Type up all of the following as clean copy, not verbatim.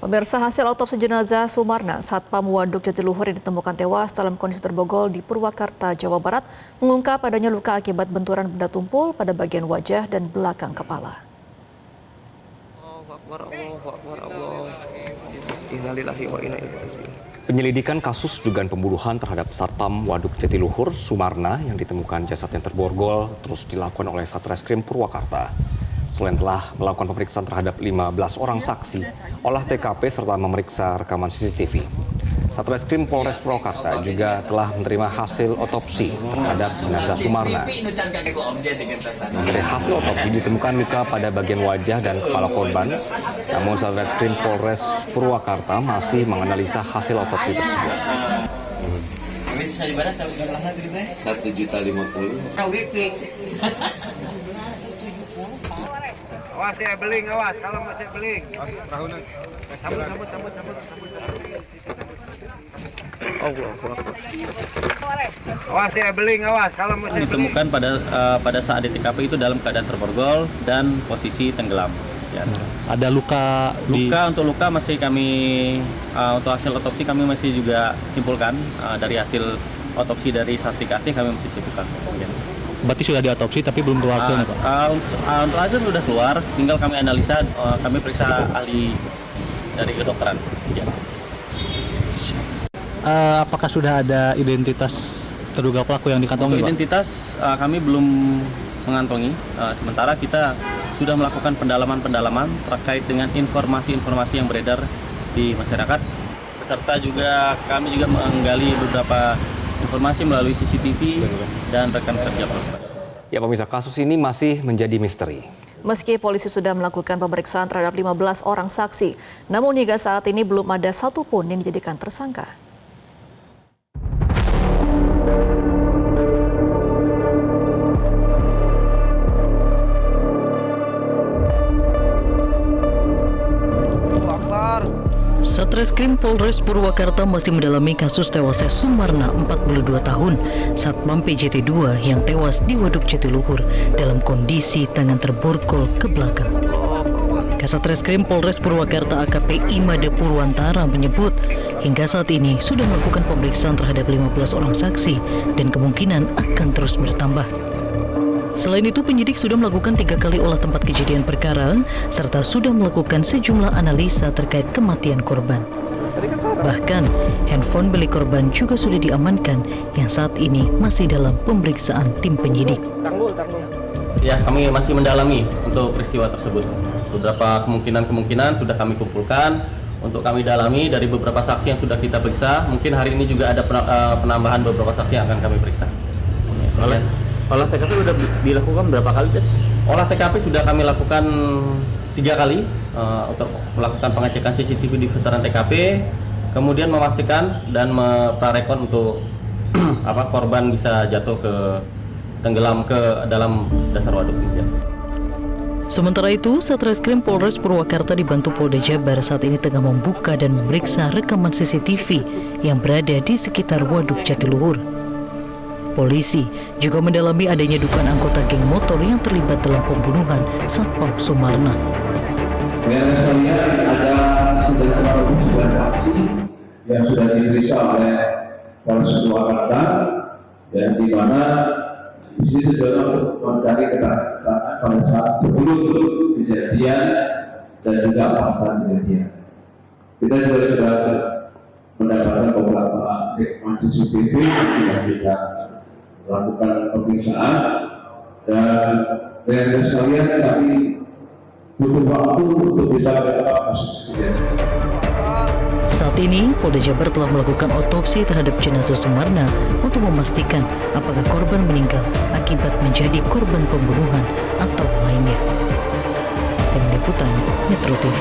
Pemirsa, hasil otopsi jenazah Sumarna, Satpam Waduk Jatiluhur yang ditemukan tewas dalam kondisi terborgol di Purwakarta, Jawa Barat, mengungkap adanya luka akibat benturan benda tumpul pada bagian wajah dan belakang kepala. Penyelidikan kasus dugaan pembunuhan terhadap Satpam Waduk Jatiluhur, Sumarna, yang ditemukan jasadnya terborgol terus dilakukan oleh Satreskrim Purwakarta. Selain telah melakukan pemeriksaan terhadap 15 orang saksi, olah TKP serta memeriksa rekaman CCTV. Satreskrim Polres Purwakarta juga telah menerima hasil otopsi terhadap jenazah Sumarna. Dari hasil otopsi ditemukan luka pada bagian wajah dan kepala korban, namun Satreskrim Polres Purwakarta masih menganalisa hasil otopsi tersebut. Awas ya beling, awas kalau masih beling. Sambut. Awas ya beling, awas kalau masih ditemukan pada saat di TKP itu dalam keadaan terborgol dan posisi tenggelam. Ya. Ada luka untuk luka masih kami untuk hasil otopsi kami masih juga simpulkan dari hasil otopsi dari Sartikasi kami masih simpulkan. Ya. Berarti sudah diotopsi tapi belum keluar hasilnya, Pak? Untuk hasil sudah keluar, tinggal kami analisa, kami periksa ahli dari kedokteran. Ya. Apakah sudah ada identitas terduga pelaku yang dikantongi, Untuk Pak? identitas kami belum mengantongi, sementara kita sudah melakukan pendalaman terkait dengan informasi-informasi yang beredar di masyarakat. Beserta juga kami juga menggali beberapa informasi melalui CCTV dan rekan kerja korban. Ya pemirsa, kasus ini masih menjadi misteri. Meski polisi sudah melakukan pemeriksaan terhadap 15 orang saksi, namun hingga saat ini belum ada satupun yang dijadikan tersangka. Satreskrim Polres Purwakarta masih mendalami kasus tewasnya Sumarna, 42 tahun, Satpam PJT 2 yang tewas di Waduk Jatiluhur dalam kondisi tangan terborgol ke belakang. Kasatreskrim Polres Purwakarta AKP Imade Purwantara menyebut hingga saat ini sudah melakukan pemeriksaan terhadap 15 orang saksi dan kemungkinan akan terus bertambah. Selain itu, penyidik sudah melakukan 3 kali olah tempat kejadian perkara serta sudah melakukan sejumlah analisa terkait kematian korban. Bahkan, handphone milik korban juga sudah diamankan yang saat ini masih dalam pemeriksaan tim penyidik. Ya, kami masih mendalami untuk peristiwa tersebut. Beberapa kemungkinan sudah kami kumpulkan untuk kami dalami dari beberapa saksi yang sudah kita periksa. Mungkin hari ini juga ada penambahan beberapa saksi yang akan kami periksa. Olah TKP sudah dilakukan berapa kali, Dad? Olah TKP sudah kami lakukan 3 kali untuk melakukan pengecekan CCTV di sekitaran TKP, kemudian memastikan dan prarekon untuk korban bisa jatuh tenggelam ke dalam dasar waduk. Ya. Sementara itu, Satreskrim Polres Purwakarta dibantu Polda Jabar saat ini tengah membuka dan memeriksa rekaman CCTV yang berada di sekitar Waduk Jatiluhur. Polisi juga mendalami adanya dugaan anggota geng motor yang terlibat dalam pembunuhan Satpam Sumarna. Ada 99 saksi yang sudah diperiksa oleh Polres Purwakarta, dan di mana di situ juga mencari keterangan pada saat sebelum kejadian dan juga pasca kejadian. Kita juga sudah mendapatkan beberapa rekaman CCTV yang kita lakukan pemeriksaan, dan dengan sekalian kami butuh waktu untuk bisa mengungkap kasus kejadian. Saat ini, Polda Jabar telah melakukan otopsi terhadap jenazah Sumarna untuk memastikan apakah korban meninggal akibat menjadi korban pembunuhan atau lainnya. Tim Liputan Metro TV.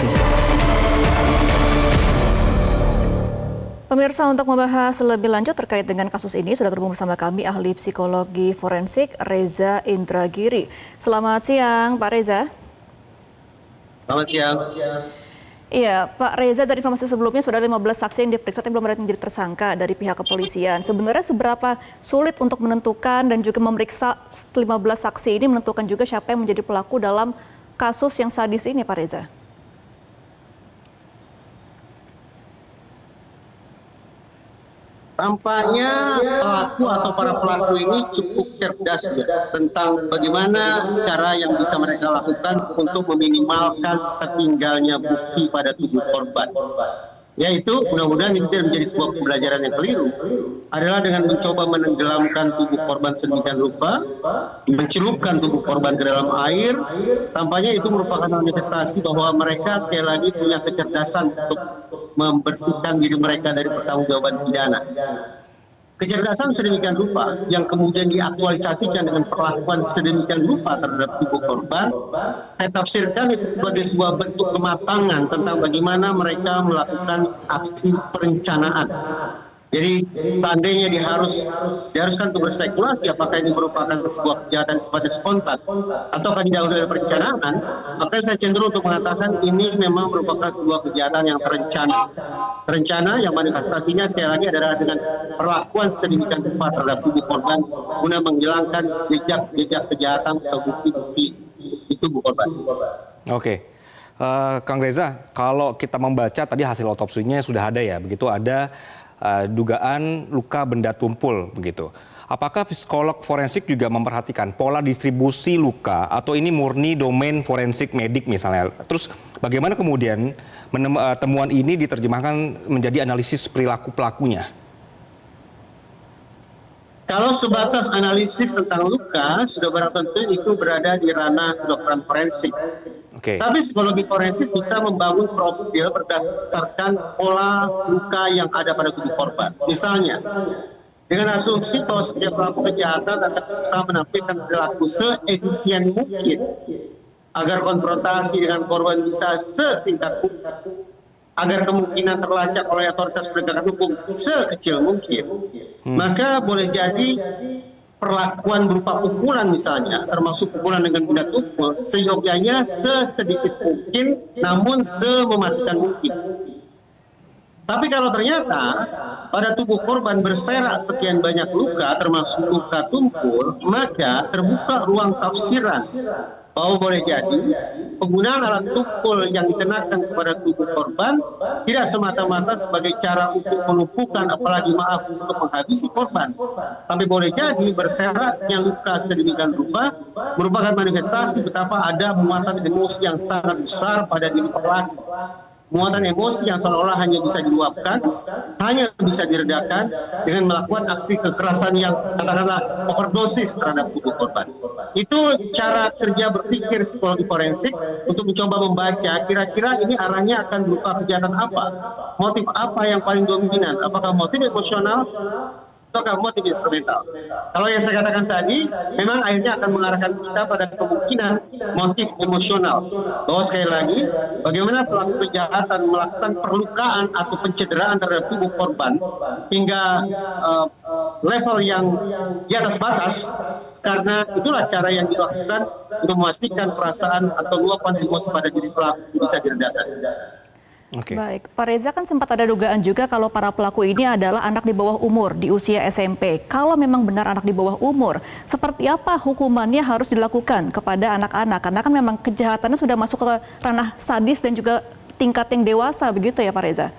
Pemirsa, untuk membahas lebih lanjut terkait dengan kasus ini, sudah terhubung bersama kami ahli psikologi forensik Reza Indragiri. Selamat siang, Pak Reza. Selamat siang. Iya, Pak Reza, dari informasi sebelumnya sudah 15 saksi yang diperiksa tapi belum ada yang menjadi tersangka dari pihak kepolisian. Sebenarnya seberapa sulit untuk menentukan dan juga memeriksa 15 saksi ini, menentukan juga siapa yang menjadi pelaku dalam kasus yang sadis ini, Pak Reza? Tampaknya pelaku atau para pelaku ini cukup cerdas ya, tentang bagaimana cara yang bisa mereka lakukan untuk meminimalkan tertinggalnya bukti pada tubuh korban. Yaitu mudah-mudahan ini tidak menjadi sebuah pembelajaran yang keliru, adalah dengan mencoba menenggelamkan tubuh korban sedemikian rupa, mencelupkan tubuh korban ke dalam air. Tampaknya itu merupakan manifestasi bahwa mereka sekali lagi punya kecerdasan untuk membersihkan diri mereka dari pertanggungjawaban pidana. Kecerdasan sedemikian rupa yang kemudian diaktualisasikan dengan perlakuan sedemikian rupa terhadap tubuh korban, saya tafsirkan itu sebagai sebuah bentuk kematangan tentang bagaimana mereka melakukan aksi perencanaan. Jadi seandainya diharuskan untuk berspekulasi apakah ini merupakan sebuah kejahatan sifatnya spontan ataukah didahului oleh perencanaan, maka saya cenderung untuk mengatakan ini memang merupakan sebuah kejahatan yang terencana yang manifestasinya sekali lagi adalah dengan perlakuan sedemikian rupa terhadap tubuh korban guna menghilangkan jejak kejahatan atau bukti-bukti di tubuh korban. Oke. Kang Reza, kalau kita membaca tadi hasil otopsinya sudah ada ya, begitu ada dugaan luka benda tumpul begitu. Apakah psikolog forensik juga memperhatikan pola distribusi luka atau ini murni domain forensik medik misalnya? Terus bagaimana kemudian temuan ini diterjemahkan menjadi analisis perilaku pelakunya? Kalau sebatas analisis tentang luka, sudah barang tentu itu berada di ranah kedokteran forensik. Tapi psikologi forensik bisa membangun profil berdasarkan pola luka yang ada pada tubuh korban. Misalnya, dengan asumsi bahwa setiap pelaku kejahatan akan berusaha menampilkan perilaku seefisien mungkin agar konfrontasi dengan korban bisa sesingkat mungkin, agar kemungkinan terlacak oleh otoritas penegakan hukum sekecil mungkin, maka boleh jadi perlakuan berupa pukulan misalnya, termasuk pukulan dengan benda tumpul, seyogyanya sesedikit mungkin, namun semematikan mungkin. Tapi kalau ternyata pada tubuh korban berserak sekian banyak luka, termasuk luka tumpul, maka terbuka ruang tafsiran bahwa boleh jadi penggunaan alat tumpul yang dikenakan kepada tubuh korban tidak semata-mata sebagai cara untuk melumpuhkan, apalagi maaf untuk menghabisi korban, tapi boleh jadi berseraknya luka sedemikian rupa merupakan manifestasi betapa ada muatan emosi yang sangat besar pada diri pelaku. Muatan emosi yang seolah-olah hanya bisa diluapkan, hanya bisa diredakan dengan melakukan aksi kekerasan yang katakanlah overdosis terhadap tubuh korban. Itu cara kerja berpikir psikologi forensik untuk mencoba membaca kira-kira ini arahnya akan berupa kejahatan apa, motif apa yang paling dominan, apakah motif emosional atau motif instrumental. Kalau yang saya katakan tadi, memang akhirnya akan mengarahkan kita pada kemungkinan motif emosional. Bahwa sekali lagi, bagaimana pelaku kejahatan melakukan perlukaan atau pencederaan terhadap tubuh korban hingga level yang di atas batas, karena itulah cara yang dilakukan untuk memastikan perasaan atau luapan emosi pada diri pelaku bisa diredakan. Baik, Pak Reza, kan sempat ada dugaan juga kalau para pelaku ini adalah anak di bawah umur, di usia SMP. Kalau memang benar anak di bawah umur, seperti apa hukumannya harus dilakukan kepada anak-anak? Karena kan memang kejahatannya sudah masuk ke ranah sadis dan juga tingkat yang dewasa, begitu ya Pak Reza?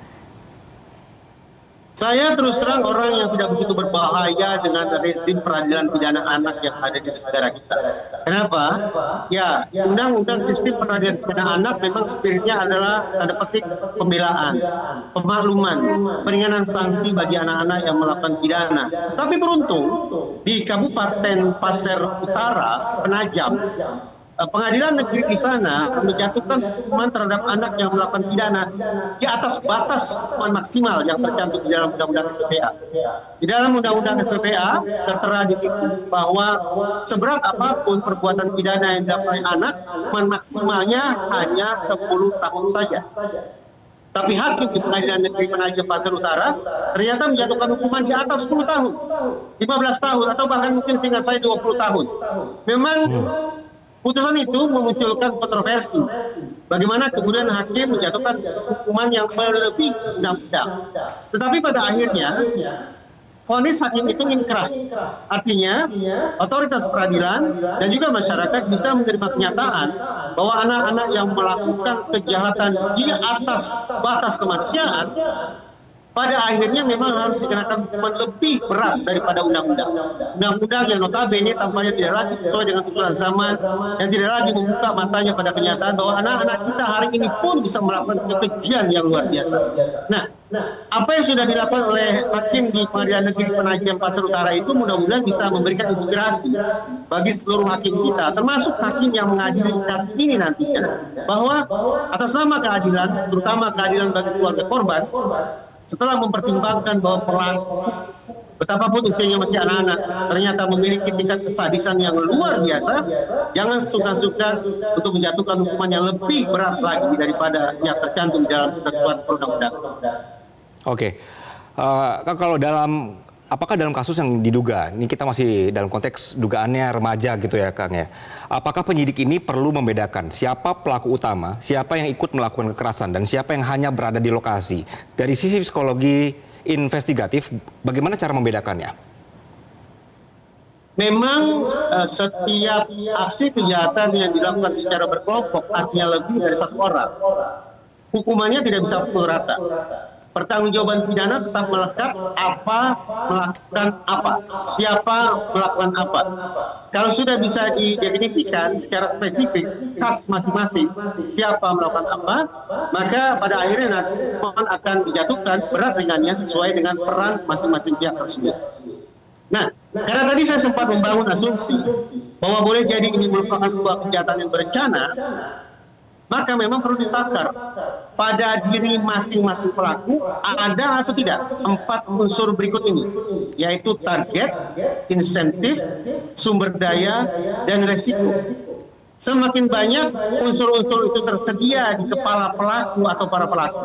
Saya terus terang orang yang tidak begitu berbahaya dengan rezim peradilan pidana anak yang ada di negara kita. Kenapa? Ya, undang-undang sistem peradilan pidana anak memang spiritnya adalah tanda petik pembelaan, pemakluman, peringanan sanksi bagi anak-anak yang melakukan pidana. Tapi beruntung di Kabupaten Pasir Utara, Penajam, pengadilan negeri di sana menjatuhkan hukuman terhadap anak yang melakukan pidana di atas batas hukuman maksimal yang tercantum di dalam Undang-Undang SPPA. Di dalam Undang-Undang SPPA tertera di situ bahwa seberat apapun perbuatan pidana yang dilakukan oleh anak, hukuman maksimalnya hanya 10 tahun saja. Tapi hakim di Pengadilan Negeri Penajam Pasir Utara ternyata menjatuhkan hukuman di atas 10 tahun, 15 tahun, atau bahkan mungkin seingat saya 20 tahun. Memang putusan itu memunculkan kontroversi. Bagaimana kemudian hakim menjatuhkan hukuman yang melebihi undang-undang. Tetapi pada akhirnya, vonis hakim itu inkrah. Artinya, otoritas peradilan dan juga masyarakat bisa menerima kenyataan bahwa anak-anak yang melakukan kejahatan di atas batas kemanusiaan pada akhirnya memang harus dikenakan hukuman lebih berat daripada undang-undang. Undang-undang yang notabene tampaknya tidak lagi sesuai dengan tuntutan zaman, yang tidak lagi membuka matanya pada kenyataan bahwa anak-anak kita hari ini pun bisa melakukan kekejian yang luar biasa. Nah, apa yang sudah dilakukan oleh hakim di Pengadilan Negeri Penajam Pasar Utara itu mudah-mudahan bisa memberikan inspirasi bagi seluruh hakim kita, termasuk hakim yang mengadili kasus ini nantinya, bahwa atas nama keadilan, terutama keadilan bagi keluarga korban, setelah mempertimbangkan bahwa pelaku betapapun usianya masih anak-anak ternyata memiliki tingkat kesadisan yang luar biasa, jangan sungkan-sungkan untuk menjatuhkan hukuman yang lebih berat lagi daripada yang tercantum dalam ketentuan perundang-undangan. Oke, kalau apakah dalam kasus yang diduga, ini kita masih dalam konteks dugaannya remaja gitu ya Kang ya, apakah penyidik ini perlu membedakan siapa pelaku utama, siapa yang ikut melakukan kekerasan, dan siapa yang hanya berada di lokasi? Dari sisi psikologi investigatif, bagaimana cara membedakannya? Memang setiap aksi kejahatan yang dilakukan secara berkelompok, artinya lebih dari satu orang, hukumannya tidak bisa pukul rata. Pertanggungjawaban pidana tetap melekat apa melakukan apa, siapa melakukan apa. Kalau sudah bisa didefinisikan secara spesifik khas masing-masing siapa melakukan apa, maka pada akhirnya nanti hukuman akan dijatuhkan berat ringannya sesuai dengan peran masing-masing pihak tersebut. Nah, karena tadi saya sempat membangun asumsi bahwa boleh jadi ini merupakan sebuah kejahatan yang berencana, maka memang perlu ditakar pada diri masing-masing pelaku ada atau tidak 4 unsur berikut ini, yaitu target, insentif, sumber daya, dan resiko. Semakin banyak unsur-unsur itu tersedia di kepala pelaku atau para pelaku,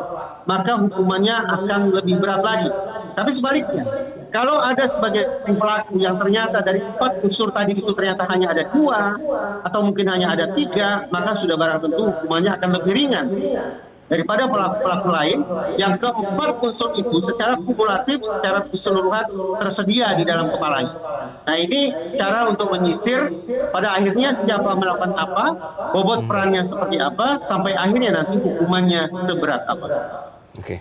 maka hukumannya akan lebih berat lagi. Tapi sebaliknya, kalau ada sebagai pelaku yang ternyata dari 4 unsur tadi itu ternyata hanya ada 2 atau mungkin hanya ada 3, maka sudah barang tentu hukumannya akan lebih ringan daripada pelaku-pelaku lain yang keempat unsur itu secara kumulatif, secara keseluruhan tersedia di dalam kepalanya. Nah, ini cara untuk menyisir pada akhirnya siapa melakukan apa, bobot perannya seperti apa, sampai akhirnya nanti hukumannya seberat apa. Oke.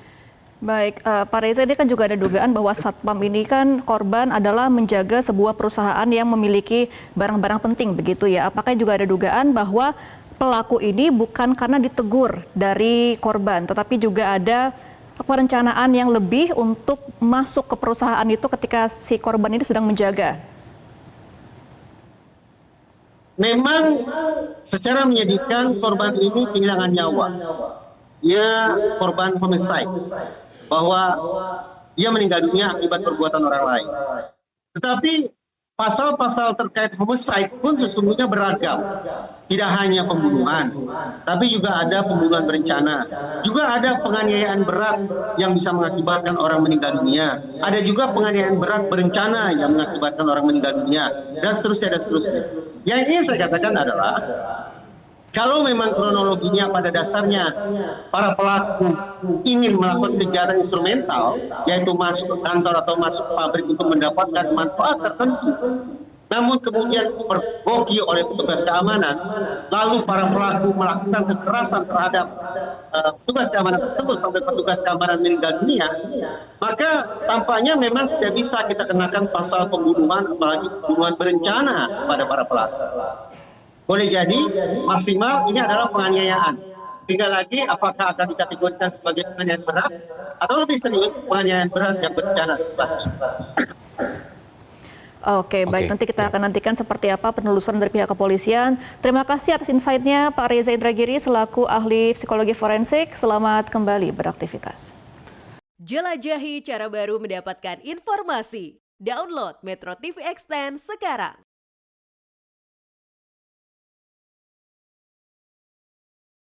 Baik, Pak Reza, ini kan juga ada dugaan bahwa Satpam ini kan korban adalah menjaga sebuah perusahaan yang memiliki barang-barang penting begitu ya. Apakah juga ada dugaan bahwa pelaku ini bukan karena ditegur dari korban, tetapi juga ada perencanaan yang lebih untuk masuk ke perusahaan itu ketika si korban ini sedang menjaga? Memang secara menyedihkan korban ini kehilangan nyawa. Dia korban homicide, bahwa dia meninggal dunia akibat perbuatan orang lain. Tetapi pasal-pasal terkait homicide pun sesungguhnya beragam. Tidak hanya pembunuhan, tapi juga ada pembunuhan berencana. Juga ada penganiayaan berat yang bisa mengakibatkan orang meninggal dunia. Ada juga penganiayaan berat berencana yang mengakibatkan orang meninggal dunia. Dan seterusnya, dan seterusnya. Yang ingin saya katakan adalah, kalau memang kronologinya pada dasarnya para pelaku ingin melakukan kejahatan instrumental, yaitu masuk ke kantor atau masuk ke pabrik untuk mendapatkan manfaat tertentu, namun kemudian dipergoki oleh petugas keamanan, lalu para pelaku melakukan kekerasan terhadap petugas keamanan tersebut sampai petugas keamanan meninggal dunia, maka tampaknya memang tidak bisa kita kenakan pasal pembunuhan, apalagi pembunuhan berencana pada para pelaku. Boleh jadi maksimal ini adalah penganiayaan. Tinggal lagi apakah akan dikategorikan sebagai penganiayaan berat atau lebih serius penganiayaan berat yang berencana. Oke, baik. Nanti kita akan nantikan seperti apa penelusuran dari pihak kepolisian. Terima kasih atas insight-nya Pak Reza Indragiri selaku ahli psikologi forensik. Selamat kembali beraktivitas. Jelajahi cara baru mendapatkan informasi. Download Metro TV Extend sekarang.